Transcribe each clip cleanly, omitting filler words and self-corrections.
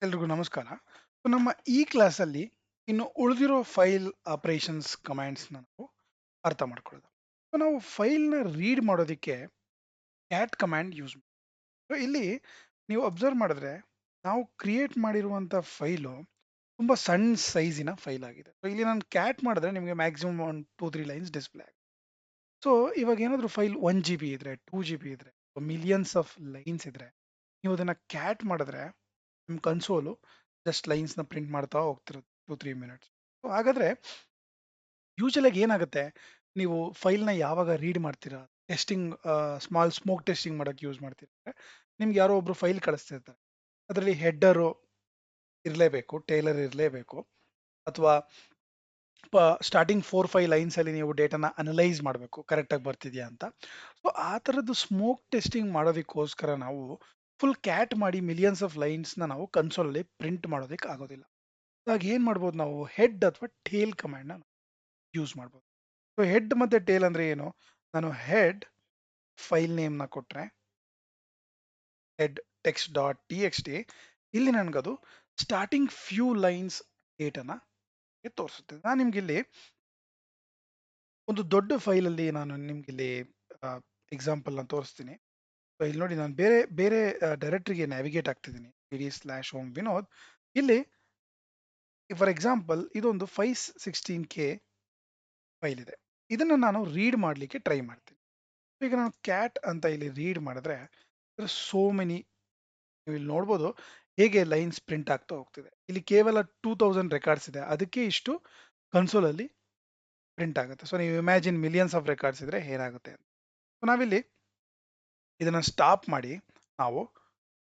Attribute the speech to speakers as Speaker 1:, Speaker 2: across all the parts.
Speaker 1: ಎಲ್ರಿಗೂ ನಮಸ್ಕಾರ. ನಮ್ಮ ಈ ಕ್ಲಾಸಲ್ಲಿ ಇನ್ನು ಉಳಿದಿರೋ ಫೈಲ್ ಆಪರೇಷನ್ಸ್ ಕಮಾಂಡ್ಸ್ನ ನಾವು ಅರ್ಥ ಮಾಡ್ಕೊಳ್ಳೋದು. ನಾವು ಫೈಲ್ನ ರೀಡ್ ಮಾಡೋದಕ್ಕೆ ಕ್ಯಾಟ್ ಕಮಾಂಡ್ ಯೂಸ್ ಮಾಡ್ತೀವಿ. ಇಲ್ಲಿ ನೀವು ಅಬ್ಸರ್ವ್ ಮಾಡಿದ್ರೆ ನಾವು ಕ್ರಿಯೇಟ್ ಮಾಡಿರುವಂಥ ಫೈಲು ತುಂಬ ಸಣ್ಣ ಸೈಜಿನ ಫೈಲ್ ಆಗಿದೆ. ಸೊ ಇಲ್ಲಿ ನಾನು ಕ್ಯಾಟ್ ಮಾಡಿದ್ರೆ ನಿಮಗೆ ಮ್ಯಾಕ್ಸಿಮಮ್ ಒಂದು 2-3 ಲೈನ್ಸ್ ಡಿಸ್ಪ್ಲೇ ಆಗುತ್ತೆ. ಸೊ ಇವಾಗ ಏನಾದರೂ ಫೈಲ್ 1 GB ಇದ್ರೆ 2 GB ಇದ್ರೆ ಮಿಲಿಯನ್ಸ್ ಆಫ್ ಲೈನ್ಸ್ ಇದ್ರೆ ನೀವು ಅದನ್ನ ಕ್ಯಾಟ್ ಮಾಡಿದ್ರೆ ನಿಮ್ಮ ಕನ್ಸೋಲು ಜಸ್ಟ್ ಲೈನ್ಸ್ನ ಪ್ರಿಂಟ್ ಮಾಡ್ತಾ ಹೋಗ್ತಿರುತ್ತೆ 2-3 ಮಿನಿಟ್ಸ್. ಹಾಗಾದ್ರೆ ಯೂಶಲ್ ಆಗಿ ಏನಾಗುತ್ತೆ, ನೀವು ಫೈಲ್ನ ಯಾವಾಗ ರೀಡ್ ಮಾಡ್ತೀರಾ, ಟೆಸ್ಟಿಂಗ್ ಸ್ಮಾಲ್ ಸ್ಮೋಕ್ ಟೆಸ್ಟಿಂಗ್ ಮಾಡೋಕ್ಕೆ ಯೂಸ್ ಮಾಡ್ತೀರಾ ಅಂದ್ರೆ, ನಿಮ್ಗೆ ಯಾರೋ ಒಬ್ರು ಫೈಲ್ ಕಳಿಸ್ತಿರ್ತಾರೆ. ಅದರಲ್ಲಿ ಹೆಡ್ಡರು ಇರಲೇಬೇಕು, ಟೇಲರ್ ಇರಲೇಬೇಕು, ಅಥವಾ ಸ್ಟಾರ್ಟಿಂಗ್ 4-5 ಲೈನ್ಸ್ ಅಲ್ಲಿ ನೀವು ಡೇಟಾನ ಅನಲೈಸ್ ಮಾಡಬೇಕು ಕರೆಕ್ಟಾಗಿ ಬರ್ತಿದ್ಯಾ ಅಂತ. ಸೊ ಆ ಥರದ್ದು ಸ್ಮೋಕ್ ಟೆಸ್ಟಿಂಗ್ ಮಾಡೋದಕ್ಕೋಸ್ಕರ ನಾವು ಫುಲ್ ಕ್ಯಾಟ್ ಮಾಡಿ ಮಿಲಿಯನ್ಸ್ ಆಫ್ ಲೈನ್ಸ್ನ ನಾವು ಕನ್ಸೋಲಲ್ಲಿ ಪ್ರಿಂಟ್ ಮಾಡೋದಕ್ಕೆ ಆಗೋದಿಲ್ಲ. ಇವಾಗ ಏನು ಮಾಡ್ಬೋದು, ನಾವು ಹೆಡ್ ಅಥವಾ ಟೇಲ್ ಕಮಾಂಡ್ನ ಯೂಸ್ ಮಾಡ್ಬೋದು. ಸೊ ಹೆಡ್ ಮತ್ತೆ ಟೇಲ್ ಅಂದ್ರೆ ಏನು, ನಾನು ಹೆಡ್ ಫೈಲ್ ನೇಮ್ನ ಕೊಟ್ಟರೆ head text dot T X T, ಇಲ್ಲಿ ನನಗದು ಸ್ಟಾರ್ಟಿಂಗ್ ಫ್ಯೂ ಲೈನ್ಸ್ ಡೇಟನ ತೋರಿಸುತ್ತೆ. ನಾನು ನಿಮ್ಗೆ ಇಲ್ಲಿ ಒಂದು ದೊಡ್ಡ ಫೈಲಲ್ಲಿ ನಾನು ನಿಮ್ಗೆ ಇಲ್ಲಿ ಎಕ್ಸಾಂಪಲ್ನ ತೋರಿಸ್ತೀನಿ. ಸೊ ಇಲ್ಲಿ ನೋಡಿ, ನಾನು ಬೇರೆ ಬೇರೆ ಡೈರೆಕ್ಟ್ರಿಗೆ ನ್ಯಾವಿಗೇಟ್ ಆಗ್ತಿದ್ದೀನಿ, ಡಿ/ಹೋಮ್ ವಿನೋದ್. ಇಲ್ಲಿ ಫಾರ್ ಎಕ್ಸಾಂಪಲ್ ಇದೊಂದು 516K ಫೈಲ್ ಇದೆ. ಇದನ್ನು ನಾನು ರೀಡ್ ಮಾಡಲಿಕ್ಕೆ ಟ್ರೈ ಮಾಡ್ತೀನಿ. ಈಗ ನಾನು ಕ್ಯಾಟ್ ಅಂತ ಇಲ್ಲಿ ರೀಡ್ ಮಾಡಿದ್ರೆ ಸೋ ಮೆನಿ, ನೀವು ಇಲ್ಲಿ ನೋಡ್ಬೋದು ಹೇಗೆ ಲೈನ್ಸ್ ಪ್ರಿಂಟ್ ಆಗ್ತಾ ಹೋಗ್ತಿದೆ. ಇಲ್ಲಿ ಕೇವಲ 2000 ರೆಕಾರ್ಡ್ಸ್ ಇದೆ, ಅದಕ್ಕೆ ಇಷ್ಟು ಕನ್ಸೋಲಲ್ಲಿ ಪ್ರಿಂಟ್ ಆಗುತ್ತೆ. ಸೊ ನೀವು ಇಮ್ಯಾಜಿನ್ ಮಿಲಿಯನ್ಸ್ ಆಫ್ ರೆಕಾರ್ಡ್ಸ್ ಇದ್ರೆ ಏನಾಗುತ್ತೆ ಅಂತ. ಸೊ ನಾವಿಲ್ಲಿ ಇದನ್ನ ಸ್ಟಾಪ್ ಮಾಡಿ ನಾವು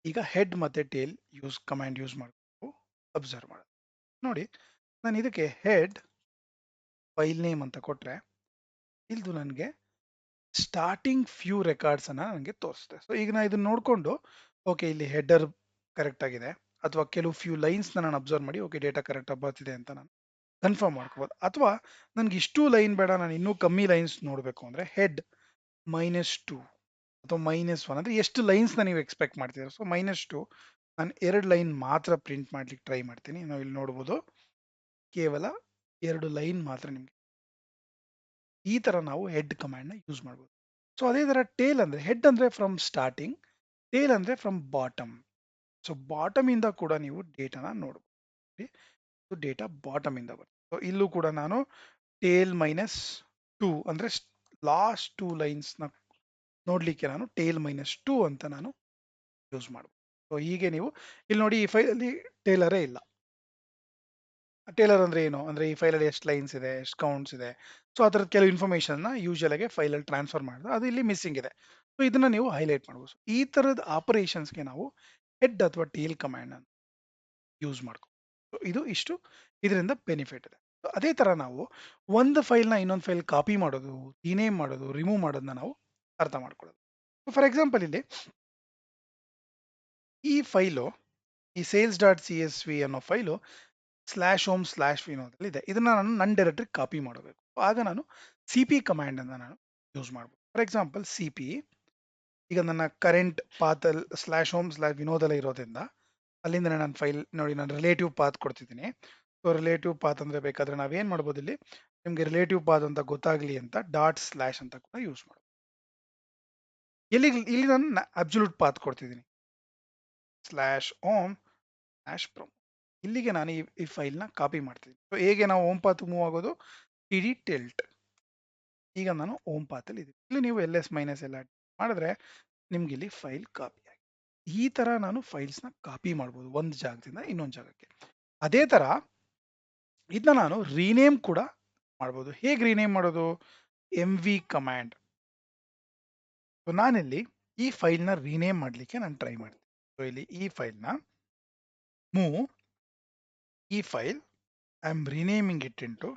Speaker 1: ಈಗ ಹೆಡ್ ಮತ್ತೆ ಟೇಲ್ ಕಮಾಂಡ್ ಯೂಸ್ ಮಾಡಬೇಕು, ಅಬ್ಸರ್ವ್ ಮಾಡೋದು. ನೋಡಿ, ನಾನು ಇದಕ್ಕೆ ಹೆಡ್ ಫೈಲ್ ನೇಮ್ ಅಂತ ಕೊಟ್ರೆ ಇದು ನನಗೆ ಸ್ಟಾರ್ಟಿಂಗ್ ಫ್ಯೂ ರೆಕಾರ್ಡ್ಸ್ ಅನ್ನ ನನಗೆ ತೋರಿಸುತ್ತೆ. ಸೊ ಈಗ ನಾನು ಇದನ್ನ ನೋಡಿಕೊಂಡು ಓಕೆ ಇಲ್ಲಿ ಹೆಡರ್ ಕರೆಕ್ಟ್ ಆಗಿದೆ, ಅಥವಾ ಕೆಲವು ಫ್ಯೂ ಲೈನ್ಸ್ ನಾನು ಅಬ್ಸರ್ವ್ ಮಾಡಿ ಓಕೆ ಡೇಟಾ ಕರೆಕ್ಟ್ ಆಗಿ ಬರ್ತಿದೆ ಅಂತ ನಾನು ಕನ್ಫರ್ಮ್ ಮಾಡ್ಕೋಬೋದು. ಅಥವಾ ನನಗೆ ಇಷ್ಟು ಲೈನ್ ಬೇಡ, ನಾನು ಇನ್ನೂ ಕಮ್ಮಿ ಲೈನ್ಸ್ ನೋಡಬೇಕು ಅಂದ್ರೆ ಹೆಡ್ -2 ಅಥವಾ -1 ಅಂದ್ರೆ ಎಷ್ಟು ಲೈನ್ಸ್ ನೀವು ಎಕ್ಸ್ಪೆಕ್ಟ್ ಮಾಡ್ತೀರಾ. ಸೊ -2 ನಾನು 2 ಲೈನ್ ಮಾತ್ರ ಪ್ರಿಂಟ್ ಮಾಡ್ಲಿಕ್ಕೆ ಟ್ರೈ ಮಾಡ್ತೀನಿ. ನಾವು ಇಲ್ಲಿ ನೋಡ್ಬೋದು ಕೇವಲ 2 ಲೈನ್ ಮಾತ್ರ ನಿಮಗೆ. ಈ ತರ ನಾವು ಹೆಡ್ ಕಮಾಂಡ್ ನ ಯೂಸ್ ಮಾಡ್ಬೋದು. ಸೊ ಅದೇ ತರ ಟೇಲ್ ಅಂದ್ರೆ, ಹೆಡ್ ಅಂದ್ರೆ ಫ್ರಮ್ ಸ್ಟಾರ್ಟಿಂಗ್, ಟೇಲ್ ಅಂದ್ರೆ ಫ್ರಮ್ ಬಾಟಮ್. ಸೊ ಬಾಟಮ್ ಇಂದ ಕೂಡ ನೀವು ಡೇಟಾನ ನೋಡ್ಬೋದು. ಡೇಟಾ ಬಾಟಮ್ ಇಂದ ಬರುತ್ತೆ. ಸೊ ಇಲ್ಲೂ ಕೂಡ ನಾನು ಟೇಲ್ -2 ಅಂದ್ರೆ ಲಾಸ್ಟ್ 2 ಲೈನ್ಸ್ ನ ನೋಡ್ಲಿಕ್ಕೆ ನಾನು ಟೇಲ್ -2 ಅಂತ ನಾನು ಯೂಸ್ ಮಾಡ್ಬೋದು. ಸೊ ಹೀಗೆ ನೀವು ಇಲ್ಲಿ ನೋಡಿ, ಈ ಫೈಲಲ್ಲಿ ಟೇಲರೇ ಇಲ್ಲ. ಟೇಲರ್ ಅಂದ್ರೆ ಏನು ಅಂದ್ರೆ, ಈ ಫೈಲಲ್ಲಿ ಎಷ್ಟು ಲೈನ್ಸ್ ಇದೆ, ಎಷ್ಟು ಕೌಂಟ್ಸ್ ಇದೆ, ಸೊ ಆ ಥರದ ಕೆಲವು ಇನ್ಫಾರ್ಮೇಶನ್ ಯೂಶಲ್ ಆಗಿ ಫೈಲಲ್ಲಿ ಟ್ರಾನ್ಸ್ಫರ್ ಮಾಡಿದ್ರೆ ಅದು ಇಲ್ಲಿ ಮಿಸ್ಸಿಂಗ್ ಇದೆ. ಸೊ ಇದನ್ನ ನೀವು ಹೈಲೈಟ್ ಮಾಡ್ಬೋದು. ಈ ಥರದ ಆಪರೇಷನ್ಸ್ಗೆ ನಾವು ಹೆಡ್ ಅಥವಾ ಟೇಲ್ ಕಮಾಂಡ್ ಅನ್ನು ಯೂಸ್ ಮಾಡ್ಕೋ. ಇದು ಇಷ್ಟು ಇದರಿಂದ ಬೆನಿಫಿಟ್ ಇದೆ. So ಅದೇ ತರ ನಾವು ಒಂದು ಫೈಲ್ನ ಇನ್ನೊಂದು ಫೈಲ್ ಕಾಪಿ ಮಾಡೋದು, ರಿನೇಮ್ ಮಾಡೋದು, ರಿಮೂವ್ ಮಾಡೋದನ್ನ ನಾವು ಅರ್ಥ ಮಾಡ್ಕೊಳ್ಳೋದು. ಫಾರ್ ಎಕ್ಸಾಂಪಲ್ ಇಲ್ಲಿ ಈ ಫೈಲು, ಈ ಸೇಲ್ಸ್.csv ಅನ್ನೋ ಫೈಲು /home/ವಿನೋದಲ್ಲಿ ಇದೆ. ಇದನ್ನ ನಾನು ನನ್ನ ಡೈರೆಕ್ಟರಿ ಕಾಪಿ ಮಾಡಬೇಕು. ಆಗ ನಾನು cp ಕಮಾಂಡ್ ಅನ್ನ ನಾನು ಯೂಸ್ ಮಾಡ್ಬೋದು. ಫಾರ್ ಎಕ್ಸಾಂಪಲ್ cp, ಈಗ ನನ್ನ ಕರೆಂಟ್ ಪಾತಲ್ /home/ವಿನೋದಲ್ಲಿ ಇರೋದ್ರಿಂದ ಅಲ್ಲಿಂದ ನಾನು ಫೈಲ್ ನೋಡಿ, ನಾನು ರಿಲೇಟಿವ್ ಪಾತ್ ಕೊಡ್ತಿದ್ದೀನಿ. ಸೊ ರಿಲೇಟಿವ್ ಪಾತ್ ಅಂದ್ರೆ ಬೇಕಾದ್ರೆ ನಾವೇನ್ ಮಾಡ್ಬೋದು, ಇಲ್ಲಿ ನಿಮ್ಗೆ ರಿಲೇಟಿವ್ ಪಾತ್ ಅಂತ ಗೊತ್ತಾಗ್ಲಿ ಅಂತ ./ ಅಂತ ಕೂಡ ಯೂಸ್ ಮಾಡ್ಬೋದು. ಇಲ್ಲಿ ನಾನು ಅಬ್ಸಲ್ಯೂಟ್ ಪಾತ್ ಕೊಡ್ತಿದ್ದೀನಿ /home/prom. ಇಲ್ಲಿಗೆ ನಾನು ಈ ಫೈಲ್ನ ಕಾಪಿ ಮಾಡ್ತೀನಿ. ಸೊ ಹೇಗೆ ನಾವು ಹೋಮ್ ಪಾತ್ ಮೂವ್ ಆಗೋದು, ಟಿಡಿ ಟಿಲ್ಟ್. ಈಗ ನಾನು ಹೋಮ್ ಪಾತಲ್ಲಿ ಇದ್ದೀನಿ. ಇಲ್ಲಿ ನೀವು ls-l ಮಾಡಿದ್ರೆ ನಿಮ್ಗೆ ಇಲ್ಲಿ ಫೈಲ್ ಕಾಪಿ ಆಗಿ. ಈ ತರ ನಾನು ಫೈಲ್ಸ್ನ ಕಾಪಿ ಮಾಡ್ಬೋದು ಒಂದು ಜಾಗದಿಂದ ಇನ್ನೊಂದು ಜಾಗಕ್ಕೆ. ಅದೇ ತರ ಇದನ್ನ ನಾನು ರೀನೇಮ್ ಕೂಡ ಮಾಡ್ಬೋದು. ಹೇಗೆ ರೀನೇಮ್ ಮಾಡೋದು, mv ಕಮಾಂಡ್. ಸೊ ನಾನಿಲ್ಲಿ ಈ ಫೈಲ್ನ ರೀನೇಮ್ ಮಾಡಲಿಕ್ಕೆ ನಾನು ಟ್ರೈ ಮಾಡ್ತೀನಿ. ಸೊ ಇಲ್ಲಿ ಈ ಫೈಲ್ನ ಮೂವ್, ಈ file I am renaming it into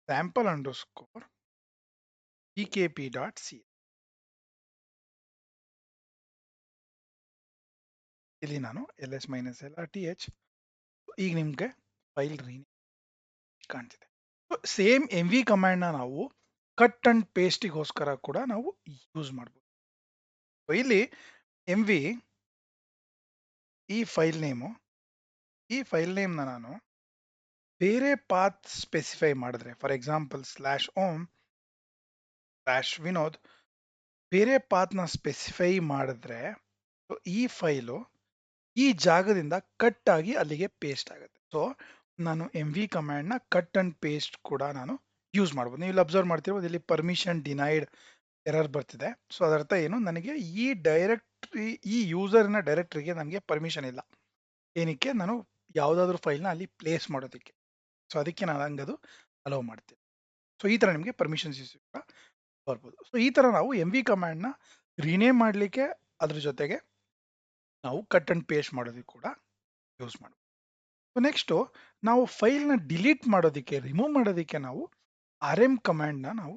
Speaker 1: sample_pkp.c. ಇಲ್ಲಿ ನಾನು ls-lrth, ಈಗ ನಿಮ್ಗೆ ಫೈಲ್ ರೀನೇಮ್ ಕಾಣ್ತಿದೆ. ಸೇಮ್ mv ಕಮಾಂಡ್ನ ನಾವು ಕಟ್ ಅಂಡ್ ಪೇಸ್ಟಿಗೋಸ್ಕರ ಕೂಡ ನಾವು ಯೂಸ್ ಮಾಡ್ಬೋದು. So ಇಲ್ಲಿ mv ಈ ಫೈಲ್ ನೇಮು ಈ ಫೈಲ್ ನೇಮ್ನ ನಾನು ಬೇರೆ ಪಾತ್ ಸ್ಪೆಸಿಫೈ ಮಾಡಿದ್ರೆ, ಫಾರ್ ಎಕ್ಸಾಂಪಲ್ /home /ವಿನೋದ್ ಬೇರೆ ಪಾತ್ನ ಸ್ಪೆಸಿಫೈ ಮಾಡಿದ್ರೆ ಈ ಫೈಲು ಈ ಜಾಗದಿಂದ ಕಟ್ ಆಗಿ ಅಲ್ಲಿಗೆ ಪೇಸ್ಟ್ ಆಗುತ್ತೆ. ಸೊ ನಾನು MV ಕಮಾಂಡ್ನ ಕಟ್ ಅಂಡ್ ಪೇಸ್ಟ್ ಕೂಡ ನಾನು ಯೂಸ್ ಮಾಡ್ಬೋದು. ನೀವು ಇಲ್ಲಿ ಅಬ್ಸರ್ವ್ ಮಾಡ್ತಿರ್ಬೋದು, ಇಲ್ಲಿ ಪರ್ಮಿಷನ್ ಡಿನೈಡ್ ಎರರ್ ಬರ್ತಿದೆ. ಸೊ ಅದರ್ಥ ಏನು, ನನಗೆ ಈ ಯೂಸರ್ನ ಡೈರೆಕ್ಟ್ರಿಗೆ ನನಗೆ ಪರ್ಮಿಷನ್ ಇಲ್ಲ. ಏನಕ್ಕೆ, ನಾನು ಯಾವುದಾದ್ರೂ ಫೈಲ್ನ ಅಲ್ಲಿ ಪ್ಲೇಸ್ ಮಾಡೋದಕ್ಕೆ. ಸೊ ಅದಕ್ಕೆ ನಾನು ಹಂಗದು ಅಲೋ ಮಾಡ್ತೀನಿ. ಸೊ ಈ ತರ ನಿಮಗೆ ಪರ್ಮಿಷನ್ಸ್ ಕೂಡ ಬರ್ಬೋದು. ಸೊ ಈ ತರ ನಾವು MV ಕಮಾಂಡ್ನ ರಿನೇಮ್ ಮಾಡಲಿಕ್ಕೆ, ಅದ್ರ ಜೊತೆಗೆ ನಾವು ಕಟ್ ಅಂಡ್ ಪೇಸ್ಟ್ ಮಾಡೋದಕ್ಕೆ ಕೂಡ ಯೂಸ್ ಮಾಡ್ಬೋದು. ಸೊ ನೆಕ್ಸ್ಟು ನಾವು ಫೈಲ್ನ ಡಿಲೀಟ್ ಮಾಡೋದಕ್ಕೆ, ರಿಮೂವ್ ಮಾಡೋದಕ್ಕೆ ನಾವು RM ಕಮಾಂಡ್ನ ನಾವು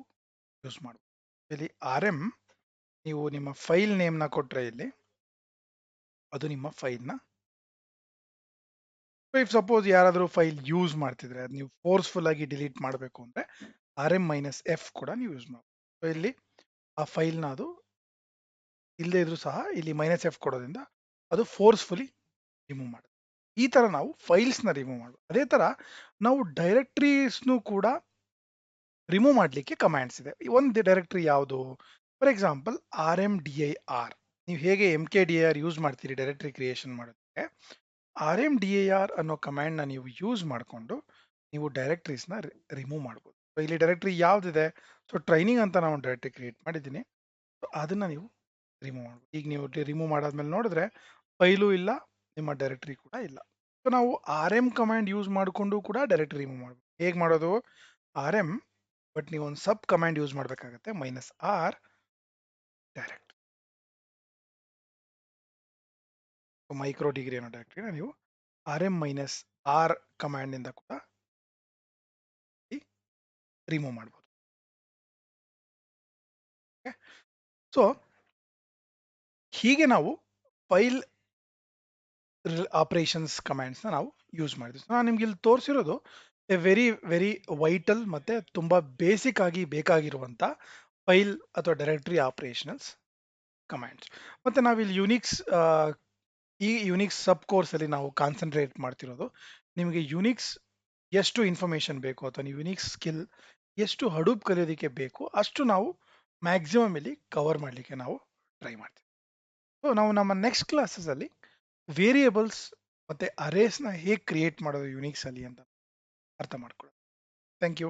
Speaker 1: ಯೂಸ್ ಮಾಡ್ಬೋದು. ಇಲ್ಲಿ RM ನೀವು ನಿಮ್ಮ ಫೈಲ್ ನೇಮ್ನ ಕೊಟ್ರೆ ಇಲ್ಲಿ ಅದು ನಿಮ್ಮ ಫೈಲ್ನ, ಇಫ್ ಸಪೋಸ್ ಯಾರಾದರೂ ಫೈಲ್ ಯೂಸ್ ಮಾಡ್ತಿದ್ರೆ ಅದು ನೀವು ಫೋರ್ಸ್ಫುಲ್ ಆಗಿ ಡಿಲೀಟ್ ಮಾಡಬೇಕು ಅಂದ್ರೆ RM-F ಕೂಡ ನೀವು ಯೂಸ್ ಮಾಡ್ಬೋದು. ಸೊ ಇಲ್ಲಿ ಆ ಫೈಲ್ನ ಅದು ಇಲ್ಲದೆ ಇದ್ರೂ ಸಹ ಇಲ್ಲಿ -F ಕೊಡೋದ್ರಿಂದ ಅದು ಫೋರ್ಸ್ಫುಲಿ ರಿಮೂವ್ ಮಾಡುತ್ತೆ. ಈ ತರ ನಾವು ಫೈಲ್ಸ್ನ ರಿಮೂವ್ ಮಾಡ್ಬೋದು. ಅದೇ ತರ ನಾವು ಡೈರೆಕ್ಟರೀಸ್ನು ಕೂಡ ರಿಮೂವ್ ಮಾಡಲಿಕ್ಕೆ ಕಮಾಂಡ್ಸ್ ಇದೆ. ಒಂದು ಡೈರೆಕ್ಟರಿ ಯಾವುದು, ಫಾರ್ ಎಕ್ಸಾಂಪಲ್ RMDIR. ನೀವು ಹೇಗೆ MKDIR ಯೂಸ್ ಮಾಡ್ತೀರಿ ಡೈರೆಕ್ಟರಿ ಕ್ರಿಯೇಷನ್ ಮಾಡೋದಕ್ಕೆ, RMDIR ಅನ್ನೋ ಕಮಾಂಡ್ನ ನೀವು ಯೂಸ್ ಮಾಡಿಕೊಂಡು ನೀವು ಡೈರೆಕ್ಟರೀಸ್ನ ರಿಮೂವ್ ಮಾಡ್ಬೋದು. ಸೊ ಇಲ್ಲಿ ಡೈರೆಕ್ಟರಿ ಯಾವ್ದಿದೆ, ಸೊ ಟ್ರೈನಿಂಗ್ ಅಂತ ನಾವು ಡೈರೆಕ್ಟರಿ ಕ್ರಿಯೇಟ್ ಮಾಡಿದ್ದೀನಿ. ಸೊ ಅದನ್ನ ನೀವು ರಿಮೂವ್ ಮಾಡ್ಬೋದು. ಈಗ ನೀವು ರಿಮೂವ್ ಮಾಡಾದ್ಮೇಲೆ ನೋಡಿದ್ರೆ ಫೈಲು ಇಲ್ಲ, ನಿಮ್ಮ ಡೈರೆಕ್ಟರಿ ಕೂಡ ಇಲ್ಲ. ಸೊ ನಾವು RM ಕಮಾಂಡ್ ಯೂಸ್ ಮಾಡಿಕೊಂಡು ಕೂಡ ಡೈರೆಕ್ಟರಿ ರಿಮೂವ್ ಮಾಡ್ಬೋದು. ಹೇಗೆ ಮಾಡೋದು, RM ಬಟ್ ನೀವು ಒಂದು ಸಬ್ ಕಮಾಂಡ್ ಯೂಸ್ ಮಾಡಬೇಕಾಗತ್ತೆ, -R ಡೈರೆಕ್ಟ್ ಮೈಕ್ರೋ ಡಿಗ್ರಿ ಅನ್ನೋ ಡೈರೆಕ್ಟರಿನ ನೀವು RM-R ಕಮಾಂಡ್ ಇಂದ ಕೂಡ ರಿಮೂವ್ ಮಾಡ್ಬೋದು. ಸೊ ಹೀಗೆ ನಾವು ಫೈಲ್ ಆಪರೇಷನ್ಸ್ ಕಮಾಂಡ್ಸ್ನ ನಾವು ಯೂಸ್ ಮಾಡಿದ್ವಿ. ನಾನು ನಿಮ್ಗೆ ಇಲ್ಲಿ ತೋರಿಸಿರೋದು ವೆರಿ ವೈಟಲ್ ಮತ್ತೆ ತುಂಬಾ ಬೇಸಿಕ್ ಆಗಿ ಬೇಕಾಗಿರುವಂತ ಫೈಲ್ ಅಥವಾ ಡೈರೆಕ್ಟರಿ ಆಪರೇಷನಲ್ಸ್ ಕಮಾಂಡ್ಸ್. ಮತ್ತೆ ನಾವಿಲ್ಲಿ ಈ ಯುನಿಕ್ಸ್ ಸಬ್ ಕೋರ್ಸ್ ಅಲ್ಲಿ ನಾವು ಕಾನ್ಸಂಟ್ರೇಟ್ ಮಾಡ್ತಿರೋದು, ನಿಮಗೆ ಯುನಿಕ್ಸ್ ಎಷ್ಟು ಇನ್ಫಾರ್ಮೇಶನ್ ಬೇಕು ಅಥವಾ ನೀವು ಯುನಿಕ್ಸ್ ಸ್ಕಿಲ್ ಎಷ್ಟು ಹಡೂಪ್ ಕಲಿಯೋದಕ್ಕೆ ಬೇಕು ಅಷ್ಟು ನಾವು ಮ್ಯಾಕ್ಸಿಮಮ್ ಇಲ್ಲಿ ಕವರ್ ಮಾಡಲಿಕ್ಕೆ ನಾವು ಟ್ರೈ ಮಾಡ್ತೀವಿ. ಸೊ ನಾವು ನಮ್ಮ ನೆಕ್ಸ್ಟ್ ಕ್ಲಾಸಸ್ ಅಲ್ಲಿ ವೇರಿಯೇಬಲ್ಸ್ ಮತ್ತೆ ಅರೇಸ್ನ ಹೇಗೆ ಕ್ರಿಯೇಟ್ ಮಾಡೋದು ಯುನಿಕ್ಸ್ ಅಲ್ಲಿ ಅಂತ ಅರ್ಥ ಮಾಡ್ಕೊಳ್ಳೋಣ. Thank you.